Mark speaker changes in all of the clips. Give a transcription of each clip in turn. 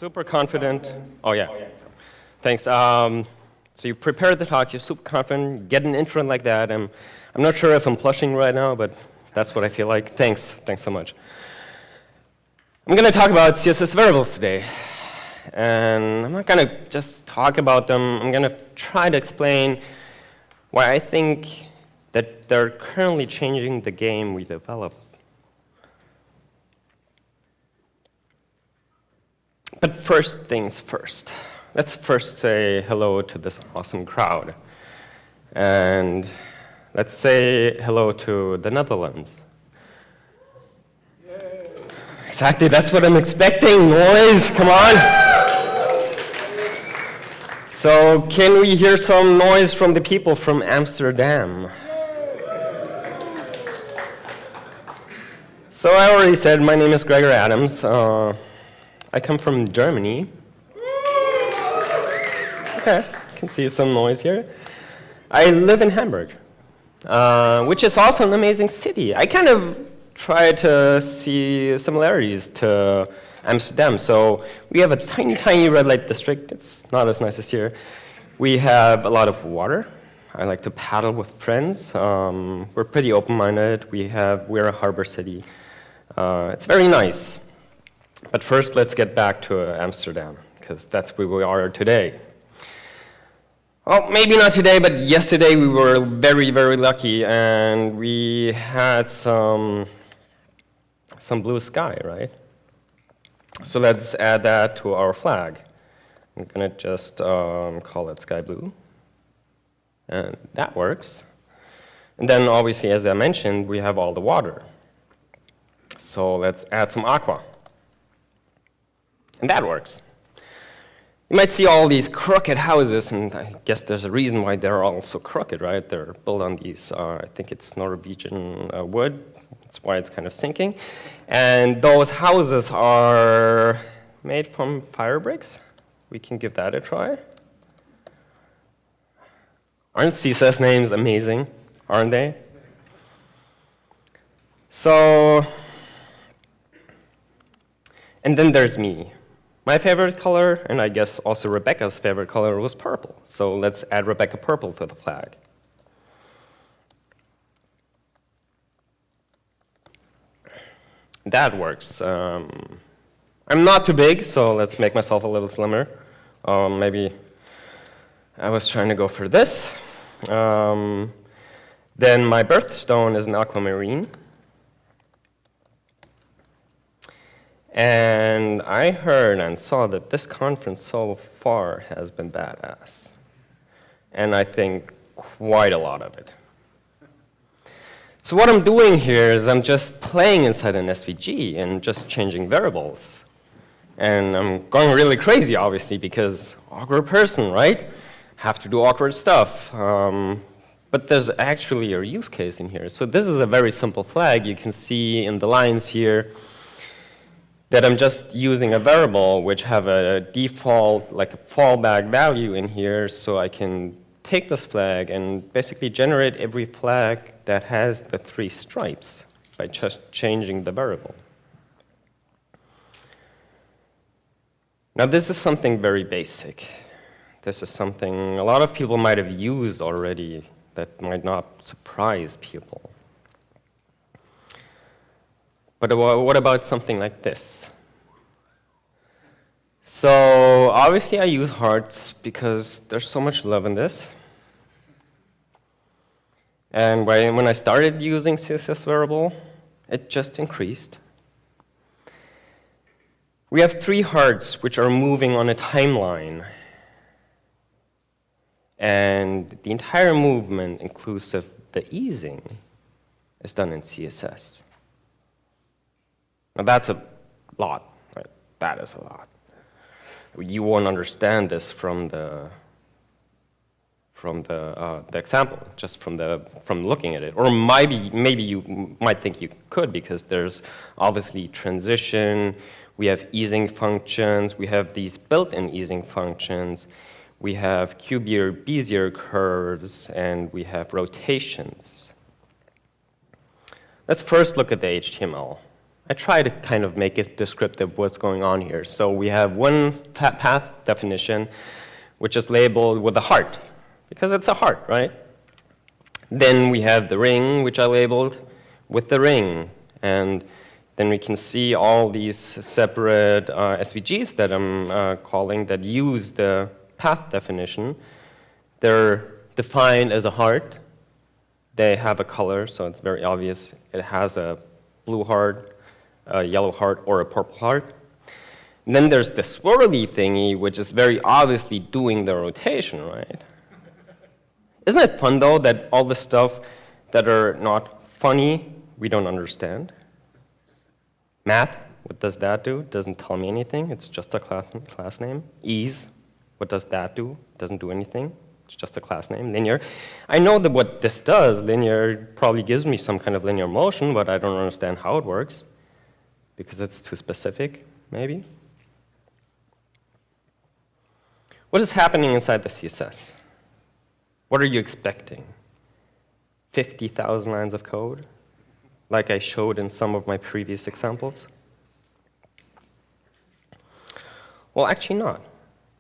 Speaker 1: Super confident. Oh, yeah. Thanks. So you prepared the talk, you're super confident, get an intro like that. I'm not sure if I'm blushing right now, but that's what I feel like. Thanks. Thanks so much. I'm going to talk about CSS variables today. And I'm not going to just talk about them. I'm going to try to explain why I think that they're currently changing the game we develop. But first things first. Let's first say hello to this awesome crowd. And let's say hello to the Netherlands. Yay. Exactly, that's what I'm expecting. Noise, come on. So can we hear some noise from the people from Amsterdam? So I already said my name is Gregor Adams. I come from Germany. Okay, can see some noise here. I live in Hamburg, which is also an amazing city. I kind of try to see similarities to Amsterdam. So we have a tiny, tiny red light district. It's not as nice as here. We have a lot of water. I like to paddle with friends. We're pretty open-minded. We're a harbor city. It's very nice. But first, let's get back to Amsterdam, because that's where we are today. Well, maybe not today, but yesterday we were very, very lucky, and we had some blue sky, right? So let's add that to our flag. I'm going to just call it sky blue, and that works. And then, obviously, as I mentioned, we have all the water. So let's add some aqua. And that works. You might see all these crooked houses, and I guess there's a reason why they're all so crooked, right? They're built on these, I think it's Norwegian wood. That's why it's kind of sinking. And those houses are made from fire bricks. We can give that a try. Aren't CSS names amazing? Aren't they? So, and then there's me. My favorite color, and I guess also Rebecca's favorite color, was purple. So let's add Rebecca purple to the flag. That works. I'm not too big, so let's make myself a little slimmer. Maybe I was trying to go for this. Then my birthstone is an aquamarine. And I heard and saw that this conference so far has been badass. And I think quite a lot of it. So what I'm doing here is I'm just playing inside an SVG and just changing variables. And I'm going really crazy, obviously, because awkward person, right? Have to do awkward stuff. But there's actually a use case in here. So this is a very simple flag. You can see in the lines here that I'm just using a variable which have a default, like a fallback value in here, so I can take this flag and basically generate every flag that has the 3 stripes by just changing the variable. Now this is something very basic. This is something a lot of people might have used already that might not surprise people. But what about something like this? So obviously I use hearts because there's so much love in this. And when I started using CSS variable, it just increased. We have 3 hearts which are moving on a timeline. And the entire movement, inclusive the easing, is done in CSS. Now that's a lot, right? That is a lot. You won't understand this from the example, just from looking at it. Or maybe you might think you could, because there's obviously transition. We have easing functions. We have these built-in easing functions. we have cubier, Bezier curves, and we have rotations. Let's first look at the HTML. I try to kind of make it descriptive what's going on here. So we have one path definition, which is labeled with a heart, because it's a heart, right? Then we have the ring, which I labeled with the ring. And then we can see all these separate SVGs that I'm calling that use the path definition. They're defined as a heart. They have a color, so it's very obvious. It has a blue heart, a yellow heart, or a purple heart. And then there's the swirly thingy, which is very obviously doing the rotation, right? Isn't it fun, though, that all the stuff that are not funny, we don't understand? Math, what does that do? It doesn't tell me anything. It's just a class name. Ease, what does that do? It doesn't do anything. It's just a class name. Linear, I know that what this does. Linear probably gives me some kind of linear motion, but I don't understand how it works because it's too specific, maybe. What is happening inside the CSS? What are you expecting? 50,000 lines of code, like I showed in some of my previous examples? Well, actually not.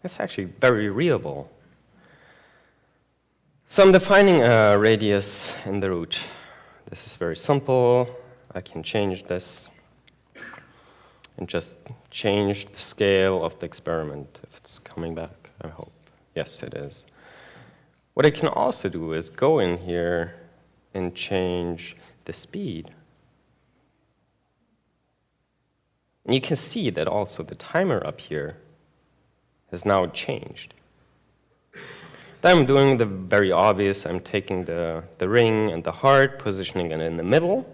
Speaker 1: It's actually very readable. So I'm defining a radius in the root. This is very simple. I can change this and just change the scale of the experiment. If it's coming back, I hope. Yes, it is. What I can also do is go in here and change the speed. And you can see that also the timer up here has now changed. Then I'm doing the very obvious. I'm taking the ring and the heart, positioning it in the middle,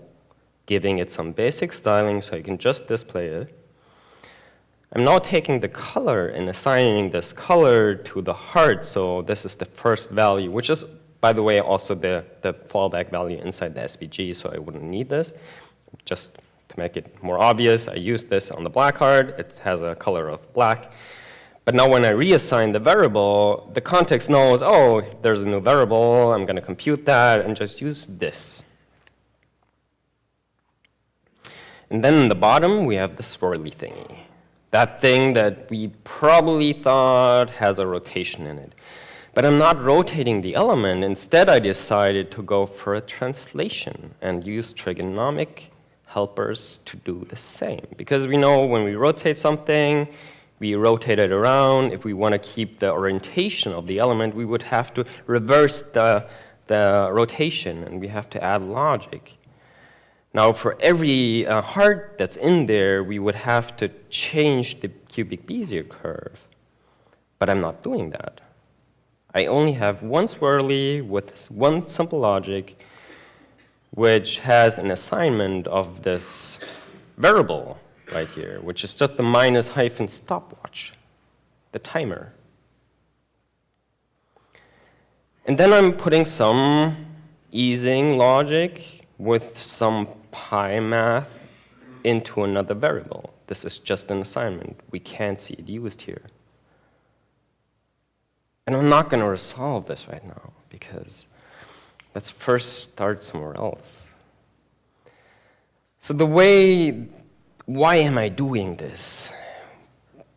Speaker 1: giving it some basic styling so I can just display it. I'm now taking the color and assigning this color to the heart. So this is the first value, which is, by the way, also the fallback value inside the SVG, so I wouldn't need this. Just to make it more obvious, I use this on the black heart. It has a color of black. But now when I reassign the variable, the context knows, oh, there's a new variable. I'm going to compute that and just use this. And then in the bottom, we have the swirly thingy. That thing that we probably thought has a rotation in it. But I'm not rotating the element. Instead, I decided to go for a translation and use trigonomic helpers to do the same. Because we know when we rotate something, we rotate it around. If we want to keep the orientation of the element, we would have to reverse the rotation, and we have to add logic. Now, for every heart that's in there, we would have to change the cubic Bezier curve. But I'm not doing that. I only have one swirly with one simple logic, which has an assignment of this variable right here, which is just the minus hyphen stopwatch, the timer. And then I'm putting some easing logic with some pi math into another variable. This is just an assignment. We can't see it used here. And I'm not going to resolve this right now, because let's first start somewhere else. So why am I doing this?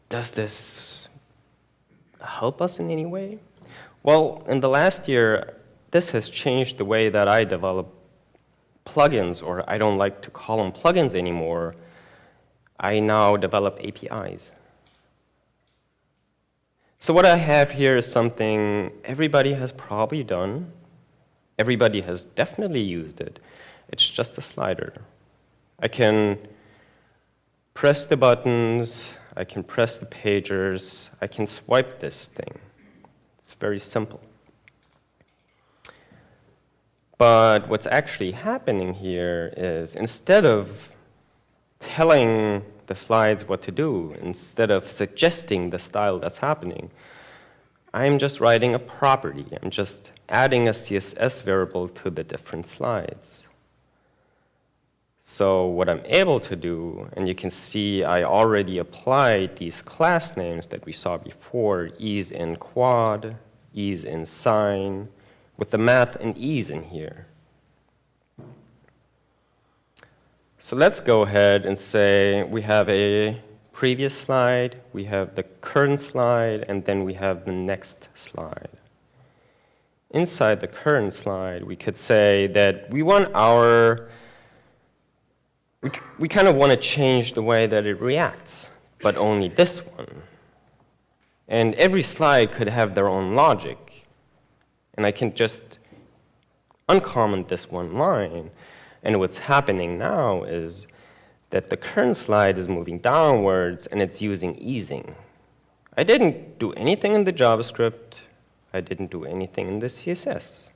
Speaker 1: Does this help us in any way? Well, in the last year, this has changed the way that I develop plugins, or I don't like to call them plugins anymore. I now develop APIs. So what I have here is something everybody has probably done. Everybody has definitely used it. It's just a slider. I can press the buttons, I can press the pagers, I can swipe this thing. It's very simple. But what's actually happening here is, instead of telling the slides what to do, instead of suggesting the style that's happening, I'm just writing a property. I'm just adding a CSS variable to the different slides. So what I'm able to do, and you can see I already applied these class names that we saw before, ease in quad, ease in sine, with the math and ease in here. So let's go ahead and say we have a previous slide, we have the current slide, and then we have the next slide. Inside the current slide, we could say that we want we kind of want to change the way that it reacts, but only this one. And every slide could have their own logic. And I can just uncomment this one line. And what's happening now is that the current slide is moving downwards, and it's using easing. I didn't do anything in the JavaScript. I didn't do anything in the CSS.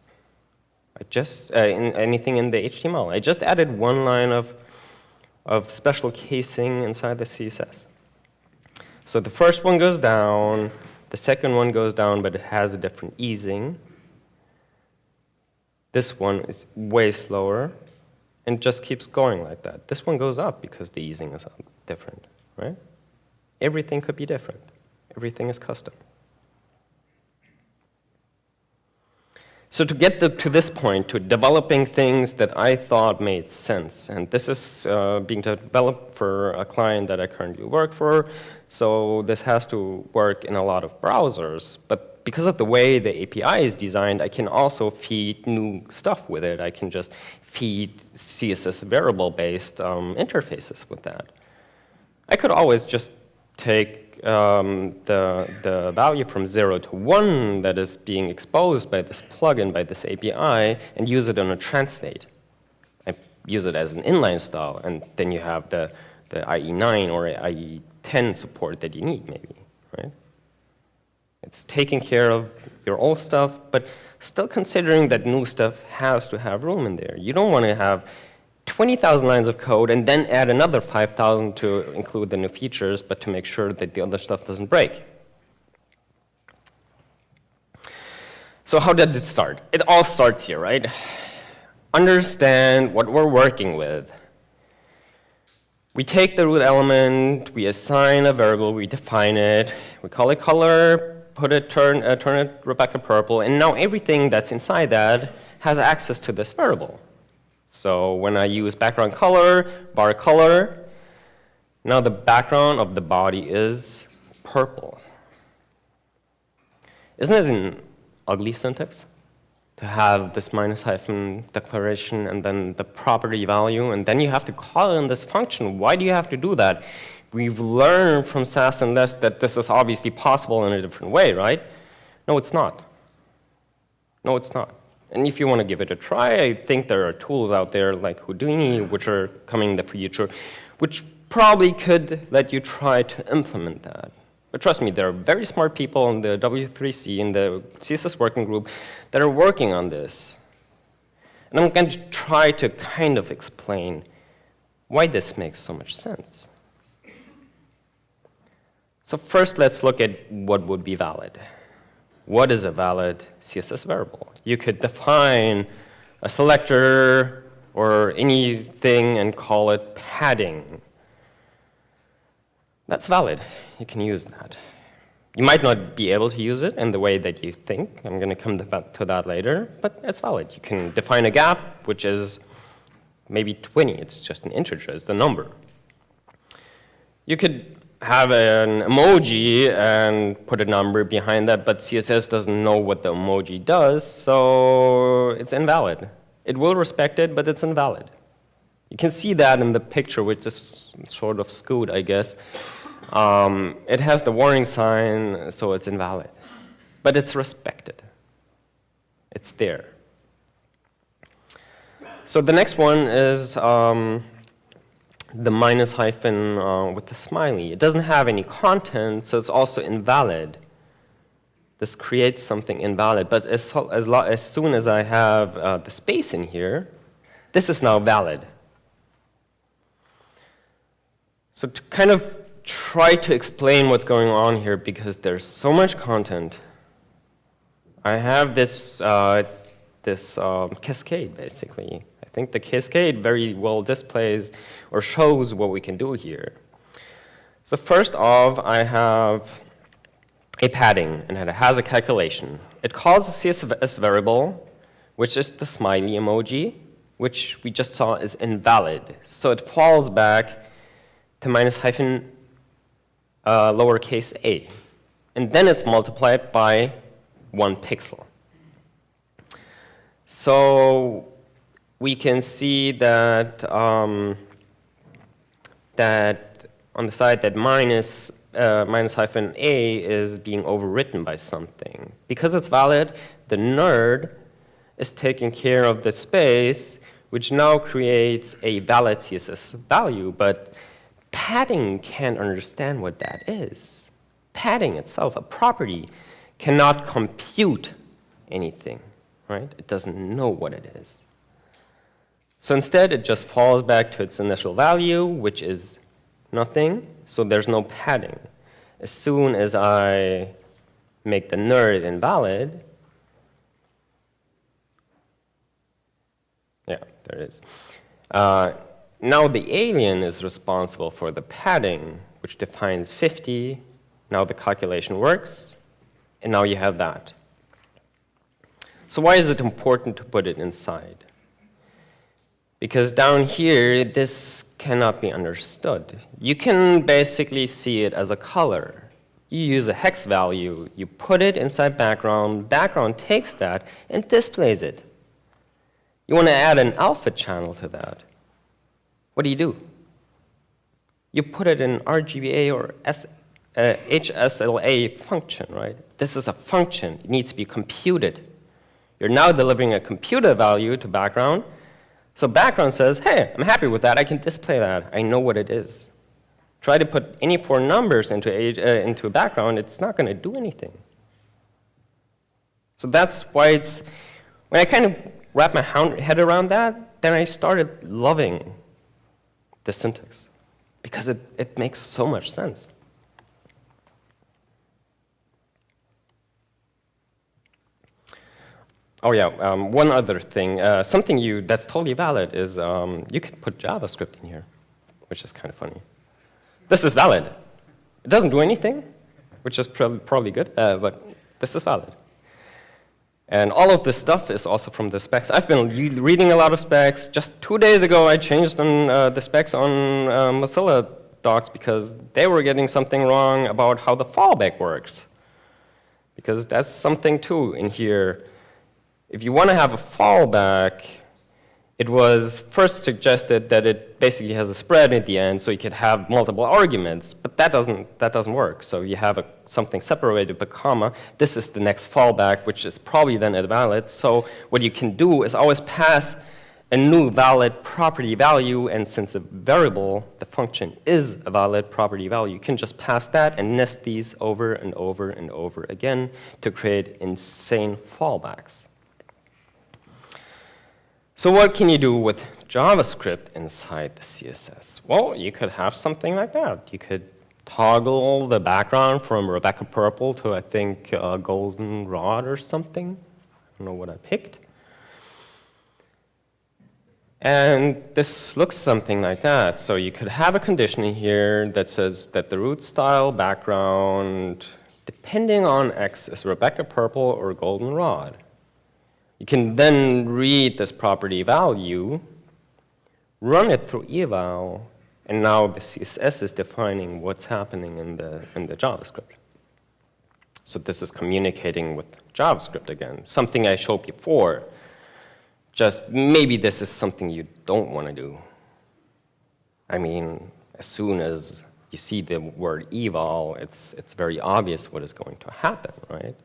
Speaker 1: Anything in the HTML. I just added one line of special casing inside the CSS. So the first one goes down, the second one goes down, but it has a different easing. This one is way slower, and just keeps going like that. This one goes up because the easing is different, right? Everything could be different. Everything is custom. So to get to this point, to developing things that I thought made sense, and this is being developed for a client that I currently work for, so this has to work in a lot of browsers, but because of the way the API is designed, I can also feed new stuff with it. I can just feed CSS variable-based interfaces with that. I could always just take the value from 0 to 1 that is being exposed by this plugin, by this API, and use it on a translate. I use it as an inline style, and then you have the IE9 or IE10 support that you need, maybe, right? It's taking care of your old stuff, but still considering that new stuff has to have room in there. You don't want to have 20,000 lines of code and then add another 5,000 to include the new features, but to make sure that the other stuff doesn't break. So how did it start? It all starts here, right? Understand what we're working with. We take the root element, we assign a variable, we define it, we call it color, turn it Rebecca purple, and now everything that's inside that has access to this variable. So when I use background color, bar color, now the background of the body is purple. Isn't it an ugly syntax to have this minus hyphen declaration and then the property value, and then you have to call in this function? Why do you have to do that? We've learned from Sass and Less that this is obviously possible in a different way, right? No, it's not. No, it's not. And if you want to give it a try, I think there are tools out there like Houdini, which are coming in the future, which probably could let you try to implement that. But trust me, there are very smart people in the W3C, in the CSS working group, that are working on this. And I'm going to try to kind of explain why this makes so much sense. So first, let's look at what would be valid. What is a valid CSS variable? You could define a selector or anything and call it padding. That's valid. You can use that. You might not be able to use it in the way that you think. I'm going to come to that later, but it's valid. You can define a gap, which is maybe 20. It's just an integer. It's the number. You could have an emoji and put a number behind that, but CSS doesn't know what the emoji does, so it's invalid. It will respect it, but it's invalid. You can see that in the picture, which is sort of skewed, I guess. It has the warning sign, so it's invalid. But it's respected. It's there. So the next one is the minus hyphen with the smiley. It doesn't have any content, so it's also invalid. This creates something invalid. But as soon as I have the space in here, this is now valid. So to kind of try to explain what's going on here, because there's so much content, I have this this cascade, basically. I think the cascade very well displays or shows what we can do here. So first off, I have a padding, and it has a calculation. It calls a CSS variable, which is the smiley emoji, which we just saw is invalid. So it falls back to minus hyphen lowercase a. And then it's multiplied by 1 pixel. So we can see that, that on the side that minus hyphen a is being overwritten by something. Because it's valid, the nerd is taking care of the space, which now creates a valid CSS value, but padding can't understand what that is. Padding itself, a property, cannot compute anything, right? It doesn't know what it is. So instead, it just falls back to its initial value, which is nothing, so there's no padding. As soon as I make the nerd invalid, yeah, there it is. Now the alien is responsible for the padding, which defines 50. Now the calculation works, and now you have that. So why is it important to put it inside? Because down here, this cannot be understood. You can basically see it as a color. You use a hex value, you put it inside background takes that and displays it. You want to add an alpha channel to that. What do? You put it in RGBA or HSLA function, right? This is a function. It needs to be computed. You're now delivering a computed value to background. So background says, hey, I'm happy with that. I can display that. I know what it is. Try to put any 4 numbers into a background. It's not going to do anything. So that's why it's, when I kind of wrap my head around that, then I started loving the syntax because it makes so much sense. Oh yeah, one other thing, something that's totally valid is you can put JavaScript in here, which is kind of funny. This is valid. It doesn't do anything, which is probably good, but this is valid. And all of this stuff is also from the specs. I've been reading a lot of specs. Just 2 days ago, I changed the specs on Mozilla docs because they were getting something wrong about how the fallback works. Because that's something, too, in here. If you want to have a fallback, it was first suggested that it basically has a spread at the end, so you could have multiple arguments. But that doesn't work. So you have something separated by comma. This is the next fallback, which is probably then invalid. So what you can do is always pass a new valid property value. And since a variable, the function is a valid property value, you can just pass that and nest these over and over and over again to create insane fallbacks. So what can you do with JavaScript inside the CSS? Well, you could have something like that. You could toggle the background from Rebecca Purple to, I think, Goldenrod or something. I don't know what I picked. And this looks something like that. So you could have a condition in here that says that the root style background, depending on X, is Rebecca Purple or Goldenrod. You can then read this property value, run it through eval, and now the CSS is defining what's happening in the JavaScript. So this is communicating with JavaScript again, something I showed before. Just maybe this is something you don't want to do. I mean, as soon as you see the word eval, it's very obvious what is going to happen, right?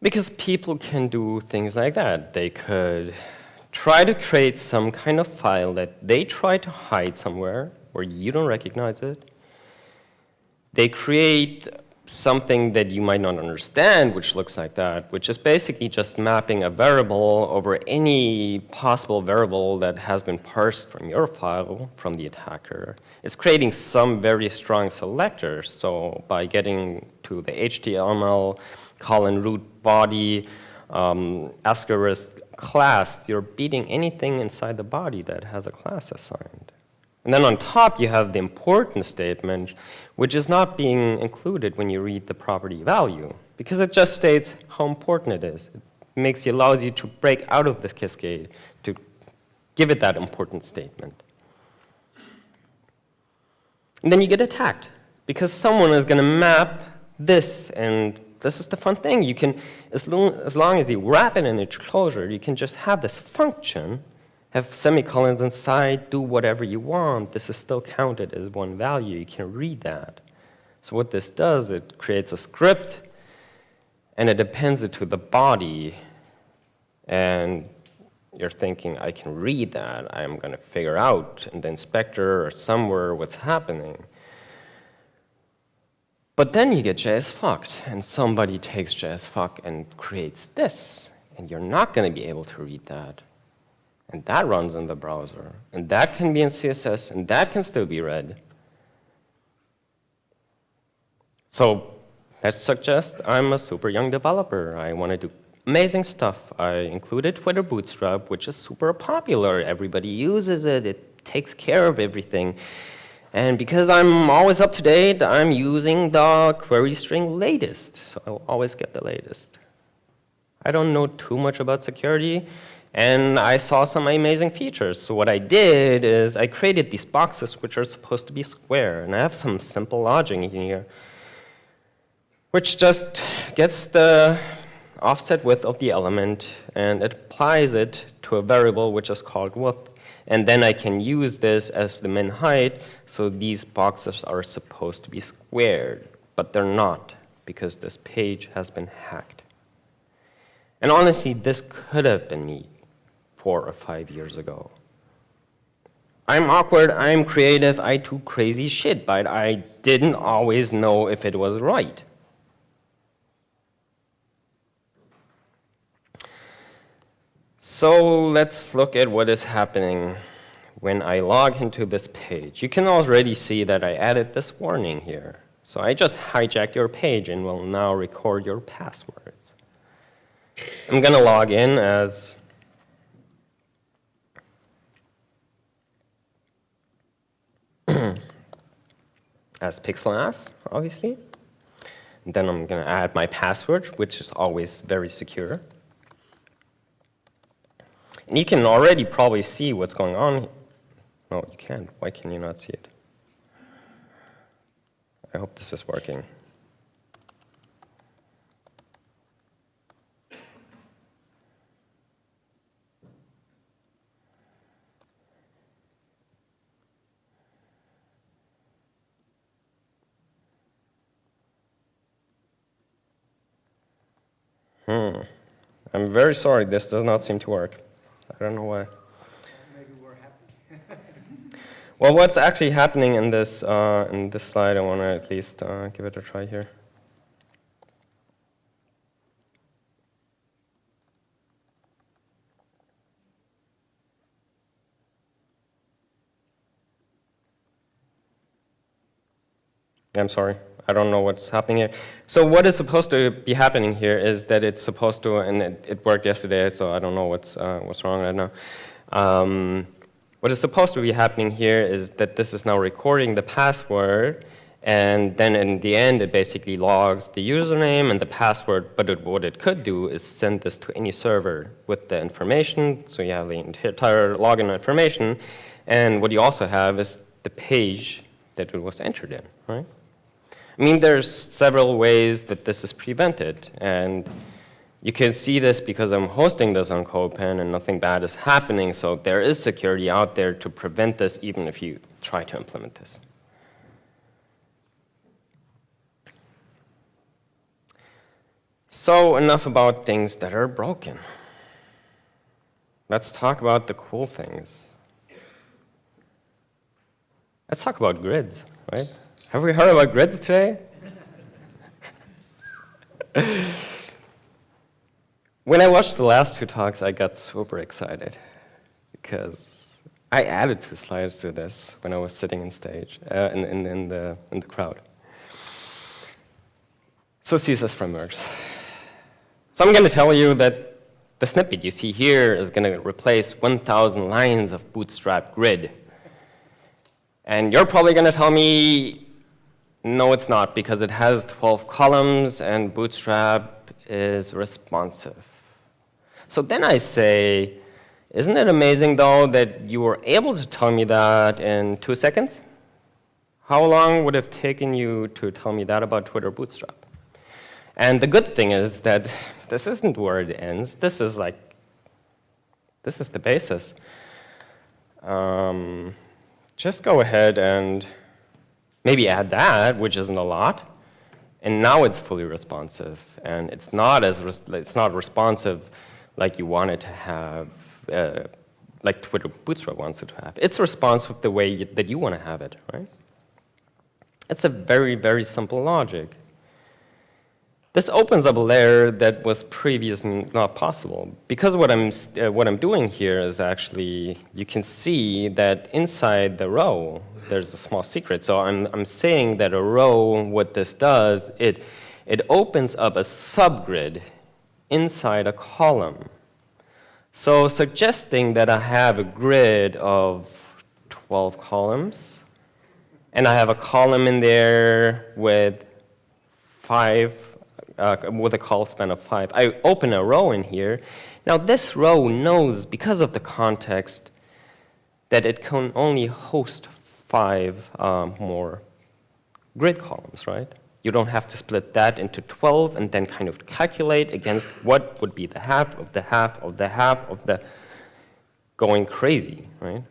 Speaker 1: Because people can do things like that. They could try to create some kind of file that they try to hide somewhere where you don't recognize it. They create something that you might not understand, which looks like that, which is basically just mapping a variable over any possible variable that has been parsed from your file from the attacker. It's creating some very strong selectors. So by getting to the HTML root body asterisk class, you're beating anything inside the body that has a class assigned. And then on top, you have the important statement, which is not being included when you read the property value, because it just states how important it is. It allows you to break out of this cascade, to give it that important statement. And then you get attacked, because someone is going to map this, and this is the fun thing. You can, as long as you wrap it in a closure, you can just have this function, have semicolons inside, do whatever you want. This is still counted as one value. You can read that. So what this does, it creates a script, and it appends it to the body. And you're thinking, I can read that. I'm going to figure out in the inspector or somewhere what's happening. But then you get JS fucked, and somebody takes JS fuck and creates this, and you're not going to be able to read that. And that runs in the browser, and that can be in CSS, and that can still be read. So let's suggest I'm a super young developer. I want to do amazing stuff. I included Twitter Bootstrap, which is super popular. Everybody uses it. It takes care of everything. And because I'm always up to date, I'm using the query string latest. So I'll always get the latest. I don't know too much about security. And I saw some amazing features. So what I did is I created these boxes which are supposed to be square. And I have some simple logic in here, which just gets the offset width of the element, and it applies it to a variable which is called width. And then I can use this as the min height. So these boxes are supposed to be squared, but they're not, because this page has been hacked. And honestly, this could have been me 4 or 5 years ago. I'm awkward, I'm creative, I do crazy shit, but I didn't always know if it was right. So let's look at what is happening when I log into this page. You can already see that I added this warning here. So I just hijacked your page and will now record your passwords. I'm going to log in as Pixelass, obviously. And then I'm going to add my password, which is always very secure. And you can already probably see what's going on. No, you can't. Why can you not see it? I hope this is working. I'm very sorry, this does not seem to work. I don't know why.
Speaker 2: Maybe we're happy.
Speaker 1: Well, what's actually happening in this slide, I want to at least give it a try here. I'm sorry. I don't know what's happening here. So what is supposed to be happening here is that it's supposed to, and it worked yesterday, so I don't know what's wrong right now. What is supposed to be happening here is that this is now recording the password, and then in the end, it basically logs the username and the password, but what it could do is send this to any server with the information, so you have the entire login information, and what you also have is the page that it was entered in, right? I mean, there's several ways that this is prevented, and you can see this because I'm hosting this on CodePen and nothing bad is happening, so there is security out there to prevent this even if you try to implement this. So enough about things that are broken. Let's talk about the cool things. Let's talk about grids, right? Have we heard about grids today? When I watched the last two talks, I got super excited because I added 2 slides to this when I was sitting in stage in the crowd. So CSS Frameworks. So I'm going to tell you that the snippet you see here is going to replace 1,000 lines of Bootstrap grid. And you're probably going to tell me, no, it's not, because it has 12 columns and Bootstrap is responsive. So then I say, isn't it amazing, though, that you were able to tell me that in 2 seconds? How long would it have taken you to tell me that about Twitter Bootstrap? And the good thing is that this isn't where it ends. This is the basis. Just go ahead and maybe add that, which isn't a lot. And now it's fully responsive. And it's not responsive like you want it to have, like Twitter Bootstrap wants it to have. It's responsive the way that you want to have it, right? It's a very, very simple logic. This opens up a layer that was previously not possible. Because what I'm doing here is actually, you can see that inside the row, there's a small secret. So I'm saying that a row, what this does, it opens up a subgrid inside a column. So suggesting that I have a grid of 12 columns, and I have a column in there with 5, with a call span of 5. I open a row in here. Now this row knows, because of the context, that it can only host 5 more grid columns, right? You don't have to split that into 12 and then kind of calculate against what would be the half of the half of the half of the going crazy, right?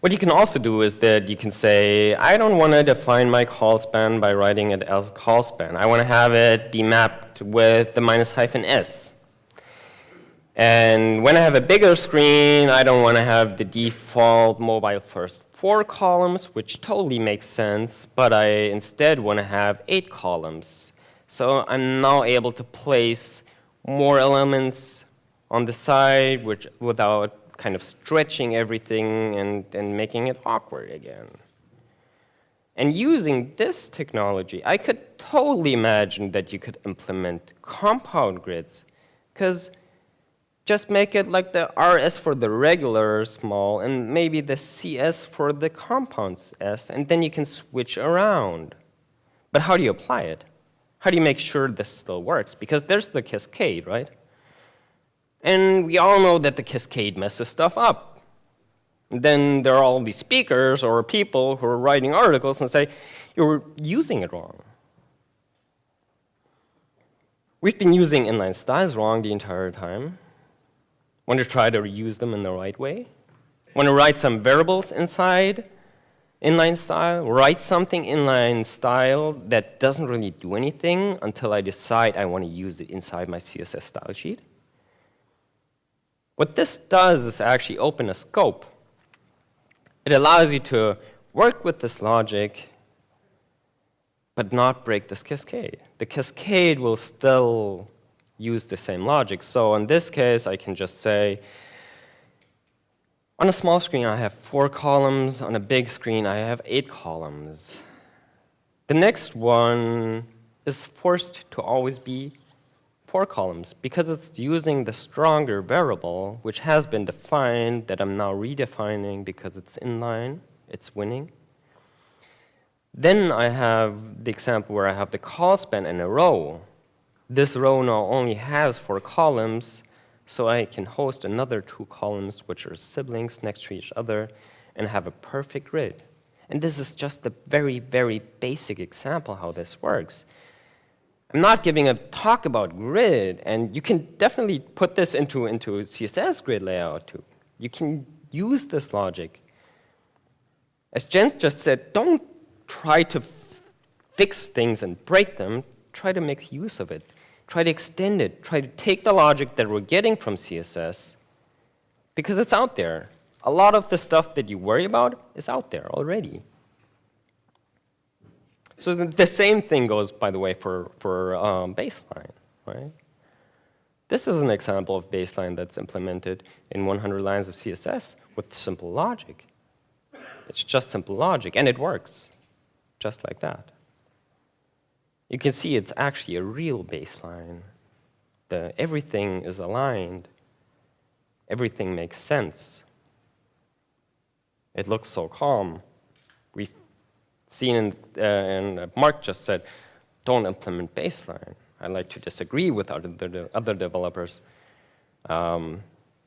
Speaker 1: What you can also do is that you can say, I don't want to define my call span by writing it as call span. I want to have it demapped with the --s. And when I have a bigger screen, I don't want to have the default mobile first 4 columns, which totally makes sense, but I instead want to have 8 columns. So I'm now able to place more elements on the side without kind of stretching everything and making it awkward again. And using this technology, I could totally imagine that you could implement compound grids, because just make it like the RS for the regular small and maybe the CS for the compounds S, and then you can switch around. But how do you apply it? How do you make sure this still works? Because there's the cascade, right? And we all know that the cascade messes stuff up. And then there are all these speakers or people who are writing articles and say, you're using it wrong. We've been using inline styles wrong the entire time. Want to try to reuse them in the right way? Want to write some variables inside inline style? Write something inline style that doesn't really do anything until I decide I want to use it inside my CSS style sheet? What this does is actually open a scope. It allows you to work with this logic, but not break this cascade. The cascade will still use the same logic. So in this case, I can just say, on a small screen, I have 4 columns. On a big screen, I have 8 columns. The next one is forced to always be 4 columns, because it's using the stronger variable, which has been defined, that I'm now redefining because it's inline, it's winning. Then I have the example where I have the call span in a row. This row now only has 4 columns, so I can host another 2 columns, which are siblings next to each other, and have a perfect grid. And this is just a very, very basic example how this works. I'm not giving a talk about grid, and you can definitely put this into CSS grid layout too. You can use this logic. As Jen just said, don't try to fix things and break them. Try to make use of it. Try to extend it. Try to take the logic that we're getting from CSS, because it's out there. A lot of the stuff that you worry about is out there already. So the same thing goes, by the way, for baseline, right? This is an example of baseline that's implemented in 100 lines of CSS with simple logic. It's just simple logic, and it works, just like that. You can see it's actually a real baseline. Everything is aligned. Everything makes sense. It looks so calm. We've seen, and Mark just said, don't implement baseline. I like to disagree with other developers.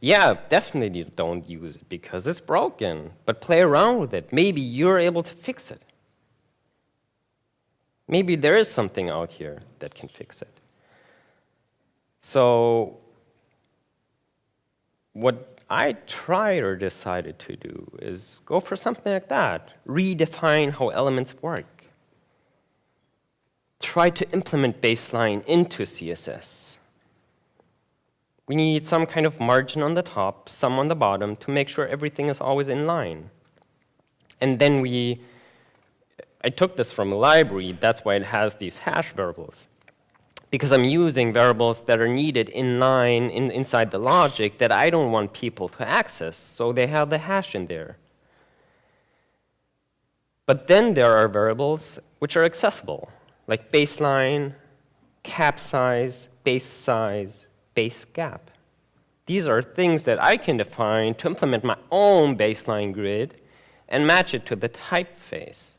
Speaker 1: Yeah, definitely don't use it because it's broken, but play around with it. Maybe you're able to fix it. Maybe there is something out here that can fix it. So what I tried or decided to do is go for something like that. Redefine how elements work. Try to implement baseline into CSS. We need some kind of margin on the top, some on the bottom, to make sure everything is always in line. And then I took this from a library. That's why it has these hash variables. Because I'm using variables that are needed in line inside the logic that I don't want people to access. So they have the hash in there. But then there are variables which are accessible, like baseline, cap size, base gap. These are things that I can define to implement my own baseline grid and match it to the typeface.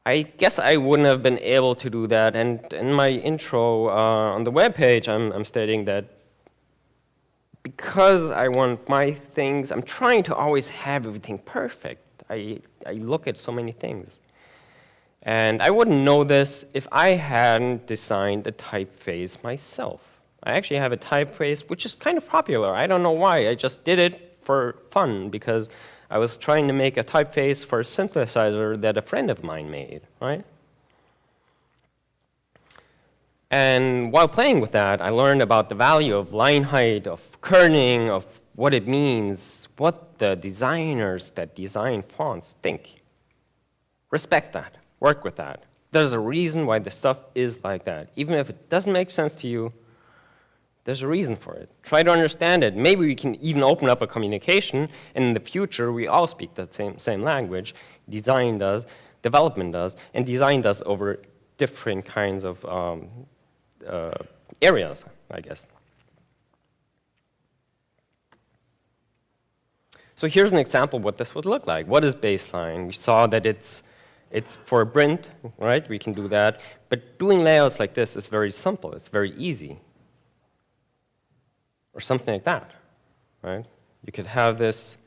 Speaker 1: I guess I wouldn't have been able to do that. And in my intro on the web page, I'm stating that because I want my things, I'm trying to always have everything perfect. I look at so many things. And I wouldn't know this if I hadn't designed a typeface myself. I actually have a typeface which is kind of popular. I don't know why. I just did it for fun because I was trying to make a typeface for a synthesizer that a friend of mine made, right? And while playing with that, I learned about the value of line height, of kerning, of what it means, what the designers that design fonts think. Respect that. Work with that. There's a reason why the stuff is like that. Even if it doesn't make sense to you, there's a reason for it. Try to understand it. Maybe we can even open up a communication, and in the future, we all speak the same language. Design does, development does, and design does over different kinds of areas, I guess. So here's an example of what this would look like. What is baseline? We saw that it's for print, right? We can do that. But doing layouts like this is very simple. It's very easy. Or something like that, right? You could have this,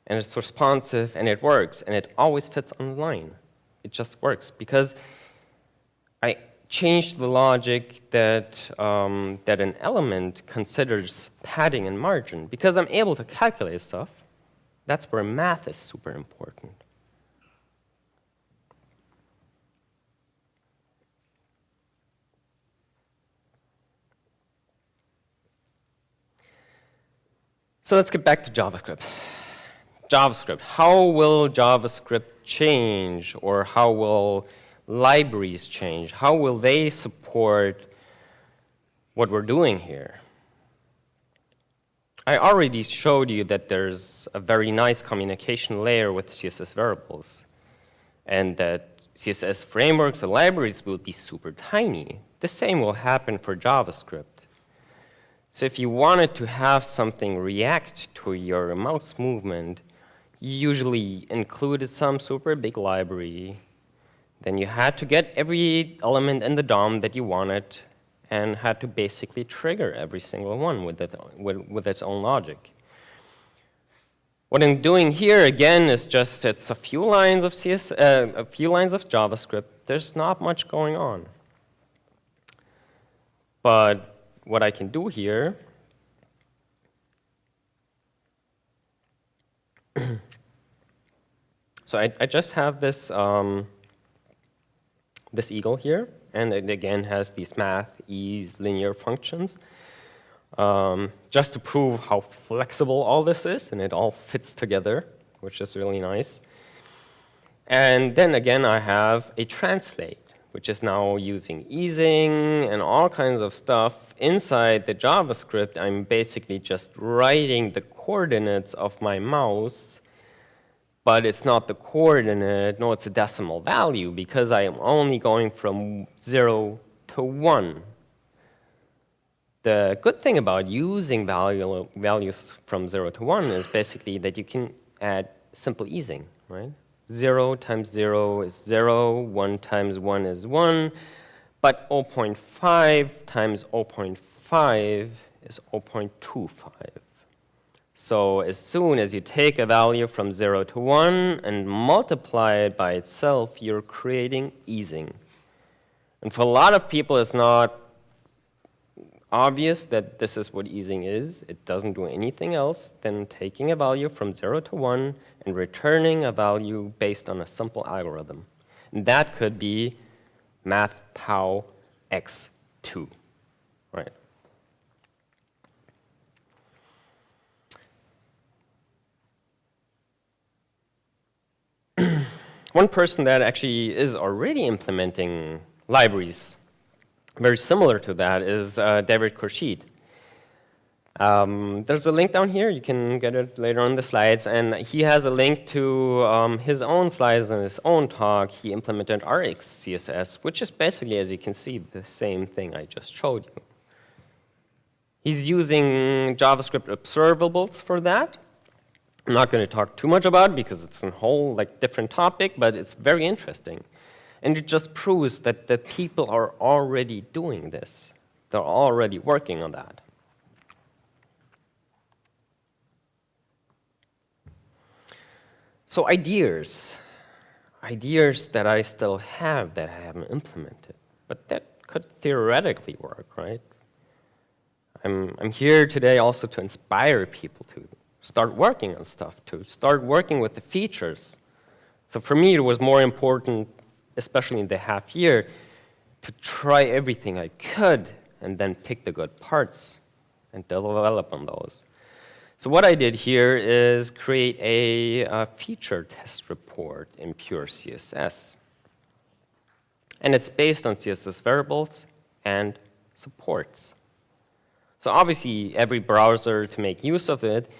Speaker 1: and it's responsive, and it works, and it always fits online. It just works because I changed the logic that that an element considers padding and margin. Because I'm able to calculate stuff, that's where math is super important. So let's get back to JavaScript. JavaScript. How will JavaScript change, or how will libraries change? How will they support what we're doing here? I already showed you that there's a very nice communication layer with CSS Variables, and that CSS Frameworks and libraries will be super tiny. The same will happen for JavaScript. So if you wanted to have something react to your mouse movement, you usually included some super big library. Then you had to get every element in the DOM that you wanted and had to basically trigger every single one with its own logic. What I'm doing here again is just it's a few lines of a few lines of JavaScript. There's not much going on. But what I can do here so I just have this this eagle here, and it again has these math ease linear functions just to prove how flexible all this is, and it all fits together, which is really nice. And then again, I have a translate, which is now using easing and all kinds of stuff. Inside the JavaScript, I'm basically just writing the coordinates of my mouse, but it's not the coordinate, no, it's a decimal value, because I am only going from 0 to 1. The good thing about using values from 0 to 1 is basically that you can add simple easing, right? 0 times 0 is 0, 1 times 1 is 1, but 0.5 times 0.5 is 0.25. So as soon as you take a value from 0 to 1 and multiply it by itself, you're creating easing. And for a lot of people, it's not obvious that this is what easing is. It doesn't do anything else than taking a value from 0 to 1 and returning a value based on a simple algorithm. And that could be math_pow x2, right? One person that actually is already implementing libraries very similar to that is David Khurshid. There's a link down here. You can get it later on the slides. And he has a link to his own slides and his own talk. He implemented RX CSS, which is basically, as you can see, the same thing I just showed you. He's using JavaScript observables for that. I'm not going to talk too much about it because it's a whole different topic, but it's very interesting. And it just proves that the people are already doing this. They're already working on that. So ideas that I still have that I haven't implemented, but that could theoretically work, right? I'm here today also to inspire people to start working on stuff, to start working with the features. So for me, it was more important, especially in the half year, to try everything I could and then pick the good parts and develop on those. So what I did here is create a feature test report in pure CSS. And it's based on CSS variables and supports. So obviously, every browser, to make use of it,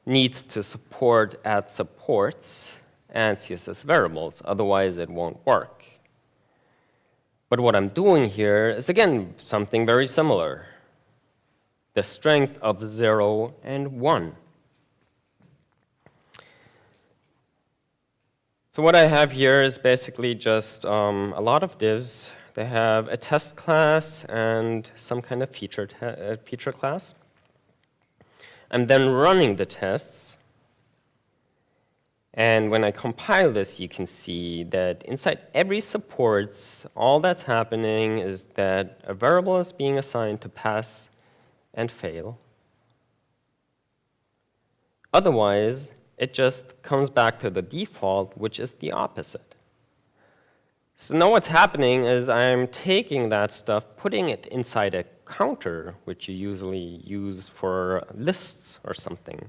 Speaker 1: needs to support add supports and CSS variables. Otherwise, it won't work. But what I'm doing here is, again, something very similar. The strength of 0 and 1. So what I have here is basically just a lot of divs. They have a test class and some kind of feature class. I'm then running the tests. And when I compile this, you can see that inside every supports, all that's happening is that a variable is being assigned to pass and fail. Otherwise, it just comes back to the default, which is the opposite. So now what's happening is I'm taking that stuff, putting it inside a counter, which you usually use for lists or something.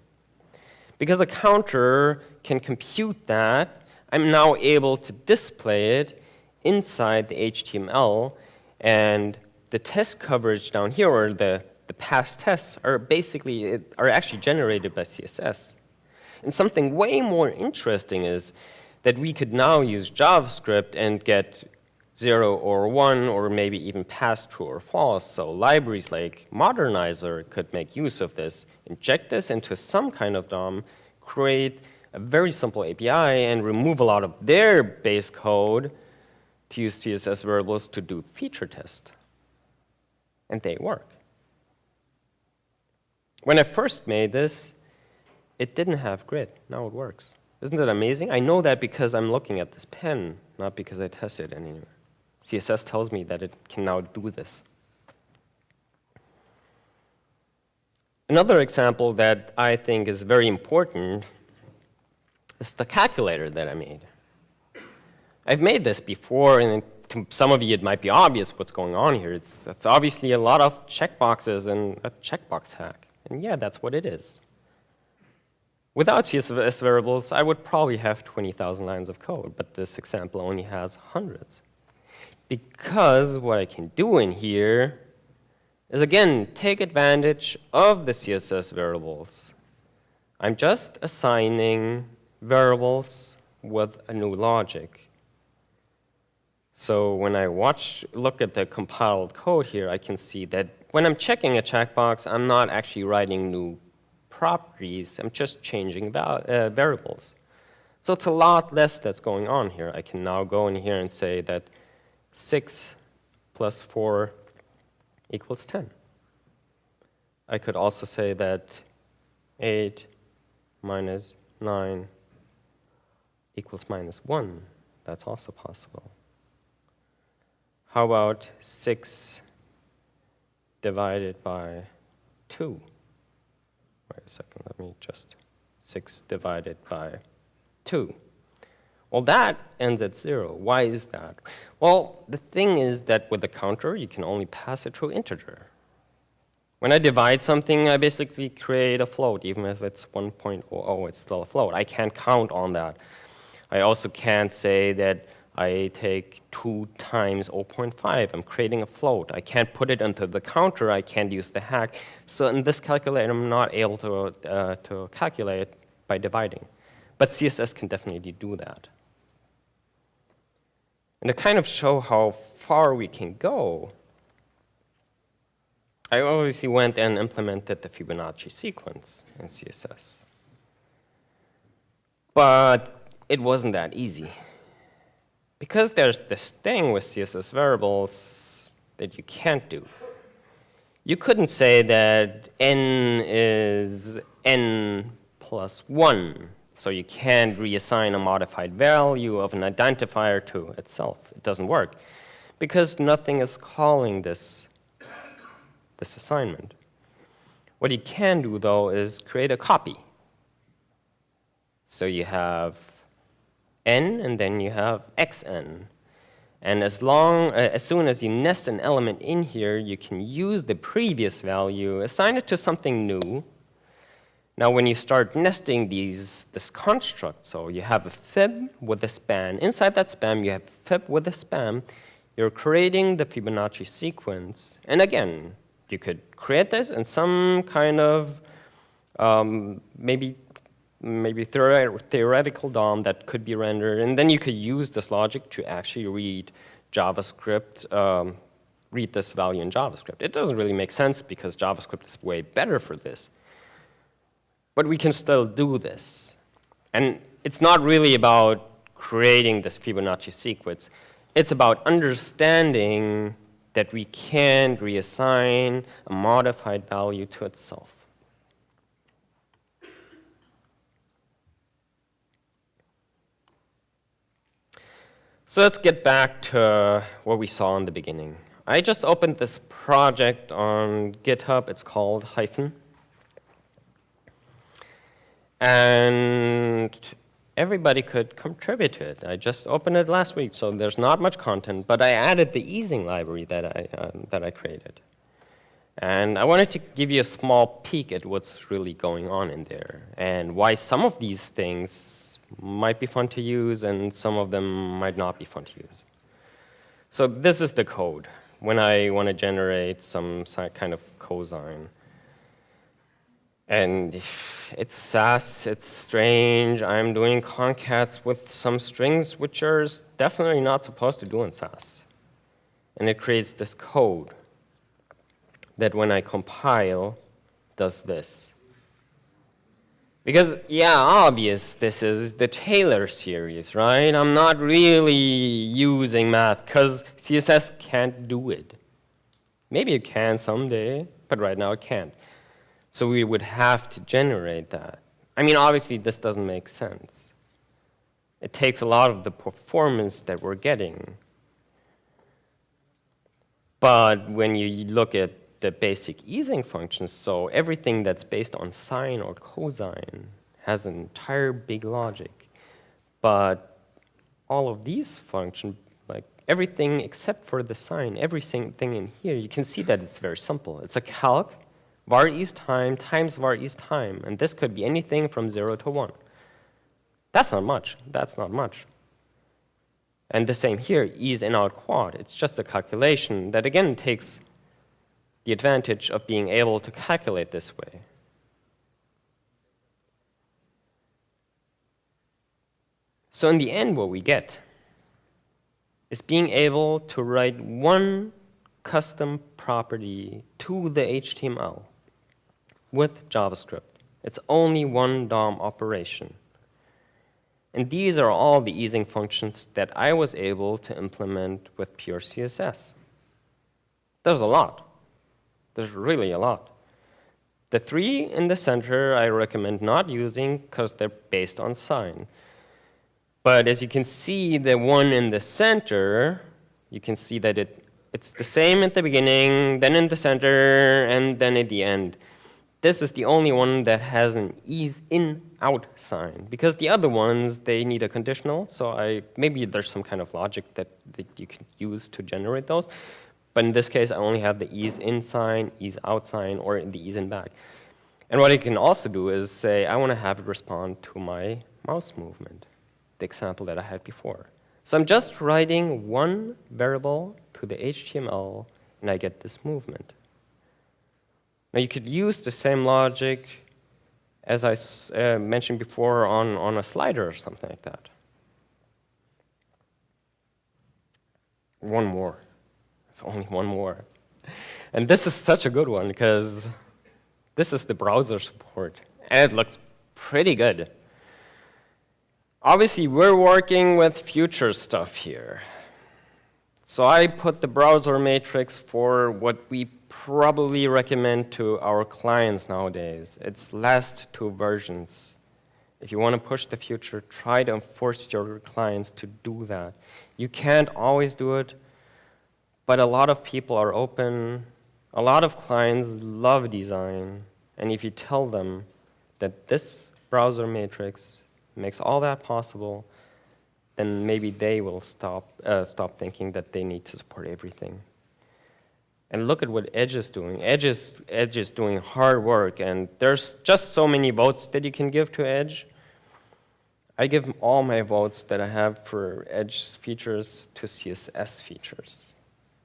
Speaker 1: Because a counter can compute that, I'm now able to display it inside the HTML, and the test coverage down here, or the past tests, are actually generated by CSS. And something way more interesting is that we could now use JavaScript and get 0 or 1, or maybe even pass true or false. So libraries like Modernizer could make use of this, inject this into some kind of DOM, create a very simple API, and remove a lot of their base code to use CSS variables to do feature test. And they work. When I first made this, it didn't have grid. Now it works. Isn't that amazing? I know that because I'm looking at this pen, not because I tested it anywhere. CSS tells me that it can now do this. Another example that I think is very important is the calculator that I made. I've made this before, and to some of you it might be obvious what's going on here. It's obviously a lot of checkboxes and a checkbox hack. And yeah, that's what it is. Without CSS variables, I would probably have 20,000 lines of code, but this example only has hundreds. Because what I can do in here is, again, take advantage of the CSS variables. I'm just assigning variables with a new logic. So when I look at the compiled code here, I can see that when I'm checking a checkbox, I'm not actually writing new properties. I'm just changing variables. So it's a lot less that's going on here. I can now go in here and say that 6 plus 4 equals 10. I could also say that 8 minus 9 equals -1. That's also possible. How about 6 divided by 2? Wait a second, let me just, 6 divided by 2. Well, that ends at 0. Why is that? Well, the thing is that with a counter, you can only pass it through integer. When I divide something, I basically create a float. Even if it's 1.00, it's still a float. I can't count on that. I also can't say that I take 2 times 0.5. I'm creating a float. I can't put it into the counter. I can't use the hack. So in this calculator, I'm not able to calculate by dividing. But CSS can definitely do that. And to kind of show how far we can go, I obviously went and implemented the Fibonacci sequence in CSS. But it wasn't that easy. Because there's this thing with CSS variables that you can't do. You couldn't say that n is n plus 1. So you can't reassign a modified value of an identifier to itself. It doesn't work. Because nothing is calling this assignment. What you can do, though, is create a copy. So you have n, and then you have xn. And as soon as you nest an element in here, you can use the previous value, assign it to something new. Now, when you start nesting this construct, so you have a fib with a span. Inside that span, you have fib with a span. You're creating the Fibonacci sequence. And again, you could create this in some kind of maybe theoretical DOM that could be rendered. And then you could use this logic to actually read JavaScript, read this value in JavaScript. It doesn't really make sense because JavaScript is way better for this. But we can still do this. And it's not really about creating this Fibonacci sequence. It's about understanding that we can't reassign a modified value to itself. So let's get back to what we saw in the beginning. I just opened this project on GitHub. It's called Hyphen. And everybody could contribute to it. I just opened it last week, so there's not much content, but I added the easing library that I created. And I wanted to give you a small peek at what's really going on in there and why some of these things might be fun to use and some of them might not be fun to use. So this is the code when I want to generate some kind of cosine. And it's Sass, it's strange. I'm doing concats with some strings, which are definitely not supposed to do in Sass. And it creates this code that when I compile, does this. Because, yeah, obvious, this is the Taylor series, right? I'm not really using math because CSS can't do it. Maybe it can someday, but right now it can't. So we would have to generate that. I mean, obviously, this doesn't make sense. It takes a lot of the performance that we're getting. But when you look at the basic easing functions, so everything that's based on sine or cosine has an entire big logic. But all of these functions, like everything except for the sine, everything in here, you can see that it's very simple. It's a calc var isTime times var isTime. And this could be anything from 0 to 1. That's not much. That's not much. And the same here, is_in_out quad. It's just a calculation that, again, takes the advantage of being able to calculate this way. So in the end, what we get is being able to write one custom property to the HTML with JavaScript. It's only one DOM operation. And these are all the easing functions that I was able to implement with pure CSS. There's a lot. There's really a lot. The 3 in the center I recommend not using because they're based on sign. But as you can see, the one in the center, you can see that it's the same at the beginning, then in the center, and then at the end. This is the only one that has an is_in_out sign. Because the other ones, they need a conditional. So maybe there's some kind of logic that you can use to generate those. But in this case, I only have the is_in sign, is_out sign, or the is_in_back. And what I can also do is say, I want to have it respond to my mouse movement, the example that I had before. So I'm just writing one variable to the HTML, and I get this movement. Now, you could use the same logic as I mentioned before on a slider or something like that. One more. It's only one more. And this is such a good one, because this is the browser support, and it looks pretty good. Obviously, we're working with future stuff here. So I put the browser matrix for what we probably recommend to our clients nowadays. It's last 2 versions. If you want to push the future, try to force your clients to do that. You can't always do it, but a lot of people are open. A lot of clients love design. And if you tell them that this browser matrix makes all that possible, then maybe they will stop thinking that they need to support everything. And look at what Edge is doing. Edge is doing hard work, and there's just so many votes that you can give to Edge. I give all my votes that I have for Edge features to CSS features,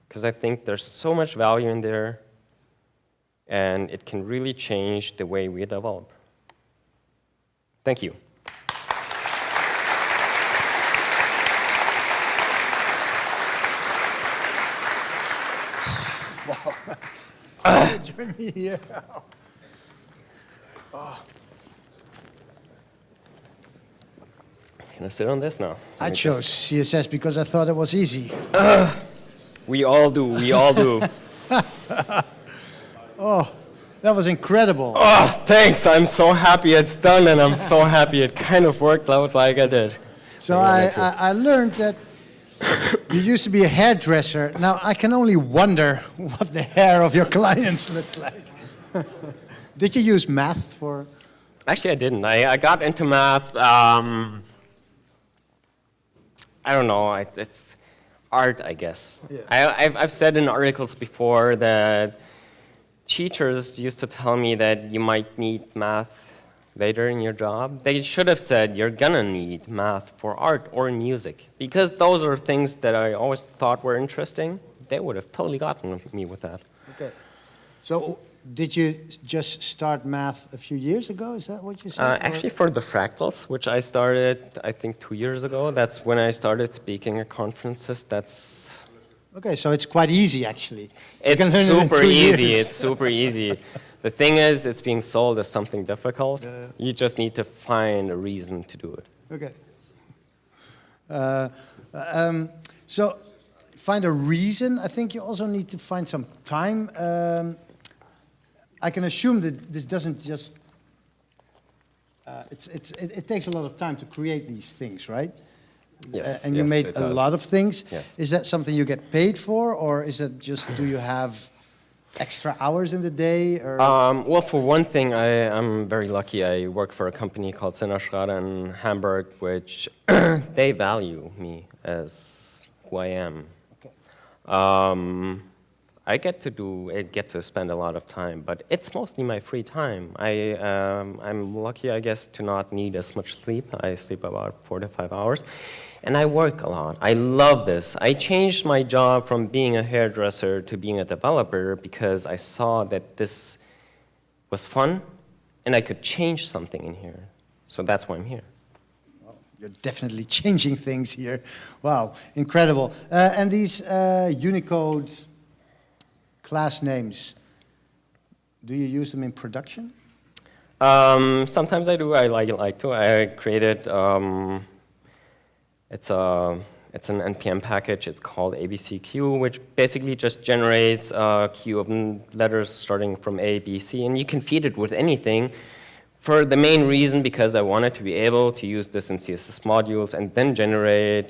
Speaker 1: because I think there's so much value in there, and it can really change the way we develop. Thank you.
Speaker 3: Join me here.
Speaker 1: Can I sit on this now?
Speaker 3: I chose CSS because I thought it was easy.
Speaker 1: We all do. We all do.
Speaker 3: Oh, that was incredible.
Speaker 1: Oh, thanks. I'm so happy it's done, and I'm so happy it kind of worked out like I did.
Speaker 3: So I learned that you used to be a hairdresser. Now I can only wonder what the hair of your clients look like. Did you use math for?
Speaker 1: Actually, I didn't. I got into math. I don't know. It's art, I guess.
Speaker 3: Yeah.
Speaker 1: I've said in articles before that teachers used to tell me that you might need math later in your job. They should have said you're gonna need math for art or music, because those are things that I always thought were interesting. They would have totally gotten me with that.
Speaker 3: Okay. So did you just start math a few years ago? Is that what you said?
Speaker 1: Actually, for the fractals, which I started, I think, 2 years ago, that's when I started speaking at conferences. That's
Speaker 3: Okay, so it's quite easy, actually.
Speaker 1: It's
Speaker 3: can learn it in
Speaker 1: super
Speaker 3: 2
Speaker 1: easy.
Speaker 3: years.
Speaker 1: It's super easy. The thing is, it's being sold as something difficult. You just need to find a reason to do it.
Speaker 3: Okay. So find a reason. I think you also need to find some time. I can assume that this doesn't just. It takes a lot of time to create these things, right?
Speaker 1: Yes.
Speaker 3: And you
Speaker 1: yes,
Speaker 3: made
Speaker 1: it
Speaker 3: a
Speaker 1: does.
Speaker 3: lot of things.
Speaker 1: Yes.
Speaker 3: Is that something you get paid for, or is it just do you have extra hours in the day? Or?
Speaker 1: Well, for one thing, I'm very lucky. I work for a company called Sinnerschrader in Hamburg, which they value me as who I am.
Speaker 3: Okay.
Speaker 1: I get to spend a lot of time, but it's mostly my free time. I'm lucky, I guess, to not need as much sleep. I sleep about 4 to 5 hours, and I work a lot. I love this. I changed my job from being a hairdresser to being a developer because I saw that this was fun, and I could change something in here. So that's why I'm here.
Speaker 3: You're definitely changing things here. Wow, incredible. And these Unicode class names, do you use them in production?
Speaker 1: Sometimes I do. I like to. I created. It's an NPM package. It's called ABCQ, which basically just generates a queue of letters starting from A, B, C, and you can feed it with anything. For the main reason, because I wanted to be able to use this in CSS modules and then generate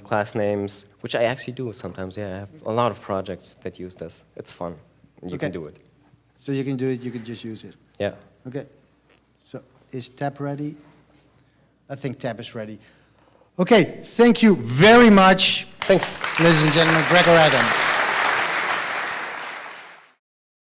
Speaker 1: class names, which I actually do sometimes. Yeah, I have a lot of projects that use this. It's fun. And you can do it.
Speaker 3: So you can do it, you can just use it.
Speaker 1: Yeah.
Speaker 3: Okay. So is tab ready? I think tab is ready. Okay, thank you very much.
Speaker 1: Thanks.
Speaker 3: Ladies and gentlemen, Gregor Adams.